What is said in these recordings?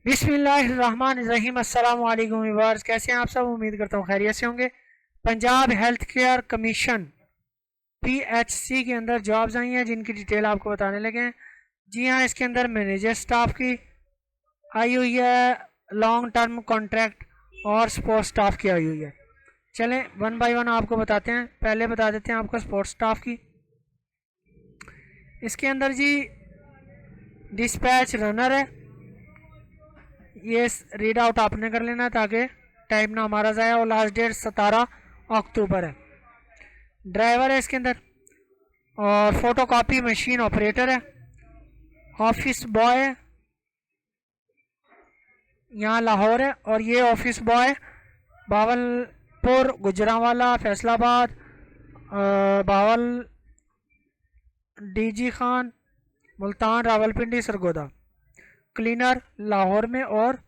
बिस्मिल्लाहिर्रहमानिर्रहीम। अस्सलाम वालेकुम व्यूअर्स, कैसे हैं आप सब? उम्मीद करता हूँ खैरियत से होंगे। Punjab health care commission PHC के अंदर जॉब्स आई हैं जिनकी डिटेल आपको बताने लगे हैं। जी हाँ, इसके अंदर मैनेजर स्टाफ की आई हुई है, लॉन्ग टर्म कॉन्ट्रैक्ट और सपोर्ट स्टाफ की आई हुई है। चलें वन बाय वन आपको बताते हैं। पहले बता देते हैं आपको सपोर्ट स्टाफ की। इसके अंदर जी डिस्पैच रनर है, ये रीड आउट आपने कर लेना ताकि टाइम ना हमारा जाए, और लास्ट डेट 17 अक्टूबर है। ड्राइवर है इसके अंदर, और फोटोकॉपी मशीन ऑपरेटर है। ऑफिस बॉय है, यहाँ लाहौर है, और ये office boy Bahawalpur, Gujranwala, Faisalabad, Bahawal, DG Khan, Multan, Rawalpindi, Sargodha. Cleaner Lahore में और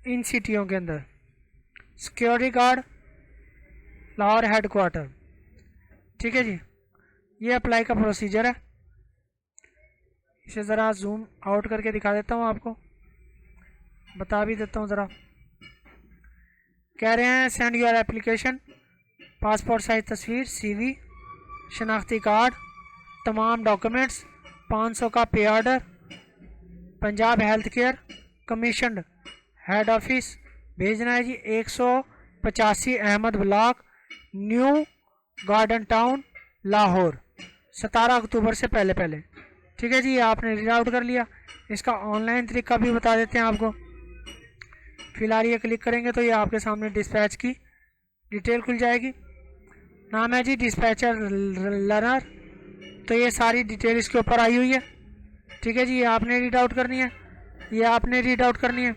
इन सिटियों के अंदर। Security guard Lahore headquarter. ठीक है जी, ये अप्लाई का प्रोसीजर है। इसे ज़रा जूम आउट करके दिखा देता हूँ, आपको बता भी देता हूँ ज़रा। कह रहे हैं send your application, passport size तस्वीर, CV, शनाख्ती कार्ड, तमाम डॉक्यूमेंट्स, 500 का pay order, Punjab health care commission head office भेजना है जी। 185 Ahmad block, new garden town, Lahore, 17 October से पहले पहले। ठीक है जी, ये आपने रीड आउट कर लिया। इसका ऑनलाइन तरीका भी बता देते हैं आपको। फिलहाल ये क्लिक करेंगे तो ये आपके सामने डिस्पैच की डिटेल खुल जाएगी। नाम है जी डिस्पैचर लर्नर, तो ये सारी डिटेल इसके ऊपर आई हुई है। ठीक है जी, ये आपने रीड आउट करनी है, ये आपने रीड आउट करनी है।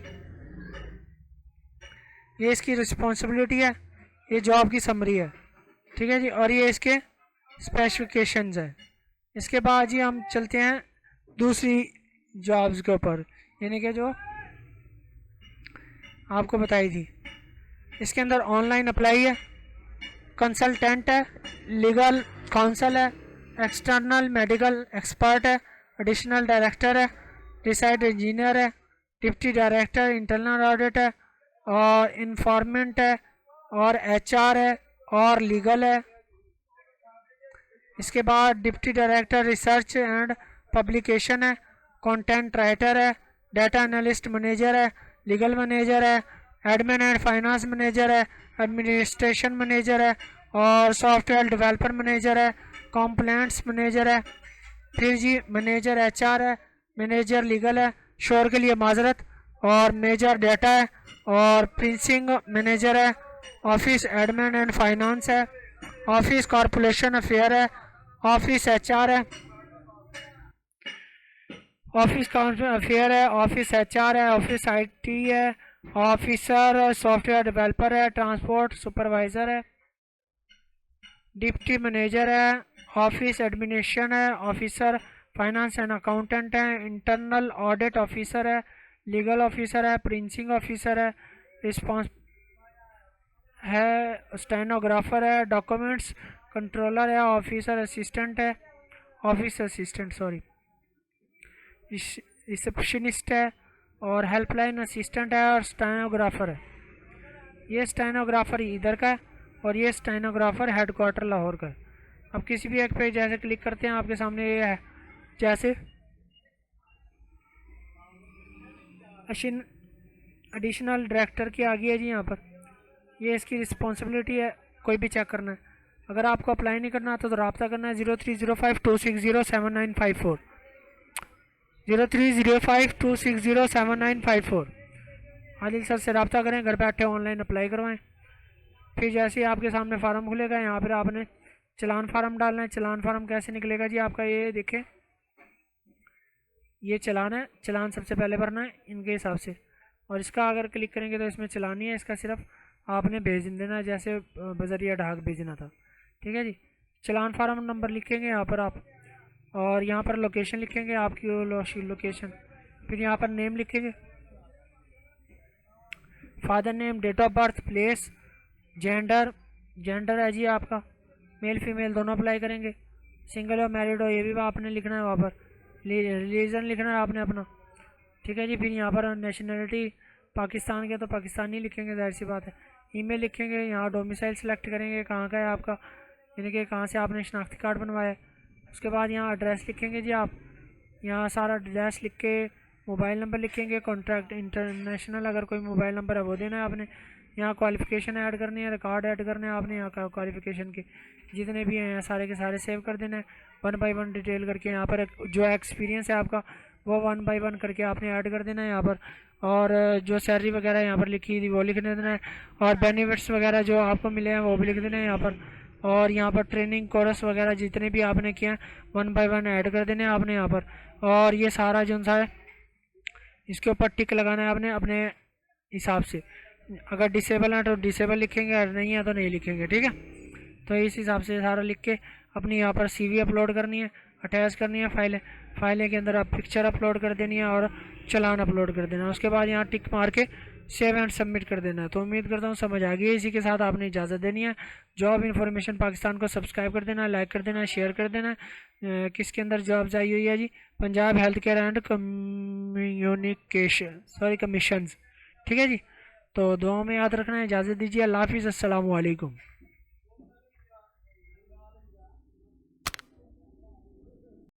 ये इसकी रिस्पॉन्सिबिलिटी है, ये जॉब की समरी है। ठीक है जी, और ये इसके स्पेसिफिकेशंस है। इसके बाद जी हम चलते हैं दूसरी जॉब्स के ऊपर, यानी कि जो आपको बताई थी। इसके अंदर ऑनलाइन अप्लाई है, कंसल्टेंट है, लीगल काउंसल है, एक्सटर्नल मेडिकल एक्सपर्ट है, एडिशनल डायरेक्टर है, रिसाइड इंजीनियर है, डिप्टी डायरेक्टर इंटरनल ऑडिट है, और इंफॉर्मेंट है, और HR है, और लीगल है। इसके बाद deputy director research and publication है, कंटेंट राइटर है, डाटा एनालिस्ट मैनेजर है, लीगल मैनेजर है, एडमिन एंड फाइनेंस मैनेजर है, एडमिनिस्ट्रेशन मैनेजर है, और सॉफ्टवेयर डेवलपर मैनेजर है, कॉम्प्लायंस मैनेजर है। फिर जी मैनेजर HR है, मैनेजर लीगल है, शोर के लिए माजरत, और मेजर डाटा है, और प्रिंसिंग मैनेजर है, ऑफिस एडमिन एंड फाइनेंस है, ऑफिस कॉरपोरेशन अफेयर है, ऑफिस HR है, ऑफिस अफेयर है, ऑफिस HR है, ऑफिस IT है, ऑफिसर सॉफ्टवेयर डेवलपर है, ट्रांसपोर्ट सुपरवाइजर है, डिप्टी मैनेजर है, ऑफिस एडमिनिस्ट्रेशन है, ऑफिसर फाइनेंस एंड अकाउंटेंट है, इंटरनल ऑडिट ऑफिसर है, लीगल ऑफिसर है, प्रिंसिंग ऑफिसर है, रिस्पॉन्स है, स्टेनोग्राफर है, डॉक्यूमेंट्स कंट्रोलर है, ऑफिसर असिस्टेंट है, ऑफिस असिस्टेंट सॉरी, रिसेप्शनिस्ट है, और हेल्पलाइन असिस्टेंट है, और स्टेनोग्राफर है। ये स्टेनोग्राफर इधर का है, और ये स्टेनोग्राफर हेडक्वार्टर लाहौर का है। अब किसी भी एक पे जैसे क्लिक करते हैं आपके सामने ये है, जैसे एडिशनल डायरेक्टर की आ गई है जी यहाँ पर। ये इसकी रिस्पॉन्सिबिलिटी है, कोई भी चेक करना है। अगर आपको अप्लाई नहीं करना तो रब्ता करना है 030526079540, 030526079540। आदिल सर से रब्ता करें, घर बैठे ऑनलाइन अप्लाई करवाएं। फिर जैसे ही आपके सामने फार्म खुलेगा, यहाँ पर आपने चलान फार्म डालना है। चलान फार्म कैसे निकलेगा जी आपका, ये देखें, ये चलान है, चलान सबसे पहले भरना है इनके हिसाब से, और इसका अगर क्लिक करेंगे तो इसमें चलान नहीं है, इसका सिर्फ आपने भेज देना जैसे बजरिया डाक भेजना था। ठीक है जी, चलान फार्म नंबर लिखेंगे यहाँ पर आप, और यहाँ पर लोकेशन लिखेंगे आपकी लोकेशन। फिर यहाँ पर नेम लिखेंगे, father name, date of birth, place, gender, gender है जी आपका मेल फीमेल दोनों अप्लाई करेंगे। सिंगल हो मैरिड हो ये भी आपने लिखना है वहाँ पर। रिलीजन लिखना है आपने अपना, ठीक है जी। फिर यहाँ पर नेशनलिटी पाकिस्तान के तो पाकिस्तानी लिखेंगे, जाहिर सी बात है। ईमेल लिखेंगे, यहाँ डोमिसाइल सेलेक्ट करेंगे कहाँ का है आपका, यानी कि कहाँ से आपने शनाख्ती कार्ड बनवाया है। उसके बाद यहाँ एड्रेस लिखेंगे जी आप, यहाँ सारा एड्रेस लिख के मोबाइल नंबर लिखेंगे, कॉन्टैक्ट इंटरनेशनल अगर कोई मोबाइल नंबर है वो देना है आपने। यहाँ क्वालिफ़िकेशन ऐड करनी है, रिकॉर्ड ऐड करने हैं आपने, यहाँ का क्वालिफ़िकेशन के जितने भी हैं सारे के सारे सेव कर देना है। 1 बाय 1 डिटेल करके यहाँ पर जो एक्सपीरियंस है आपका वो 1 बाय 1 करके आपने ऐड कर देना है यहाँ पर। और जो सैलरी वगैरह यहाँ पर लिखी थी वो लिख देना है, और बेनिफिट्स वगैरह जो आपको मिले हैं वो भी लिख देना है यहाँ पर। और यहाँ पर ट्रेनिंग कोर्स वगैरह जितने भी आपने किए हैं 1 बाय 1 ऐड कर देने हैं आपने यहाँ पर। और ये सारा जो सा है इसके ऊपर टिक लगाना है आपने अपने हिसाब से। अगर डिसेबल है तो डिसेबल लिखेंगे, अगर नहीं है तो नहीं लिखेंगे, ठीक है। तो इस हिसाब से सारा लिख के अपनी यहाँ पर सीवी अपलोड करनी है, अटैच करनी है फाइलें के अंदर आप पिक्चर अपलोड कर देनी है और चालान अपलोड कर देना है। उसके बाद यहाँ टिक मार के सेव एंड सबमिट कर देना है। तो उम्मीद करता हूँ समझ आ गई है। इसी के साथ आपने इजाज़त देनी है। जॉब इन्फॉर्मेशन पाकिस्तान को सब्सक्राइब कर देना है, लाइक कर देना है, शेयर कर देना है। किसके अंदर जॉब्स आई हुई है जी? Punjab health care and commissions, ठीक है जी। तो दुआ में याद रखना है। इजाज़त दीजिए। अल्लाह हाफिज़, अस्सलामु अलैकुम।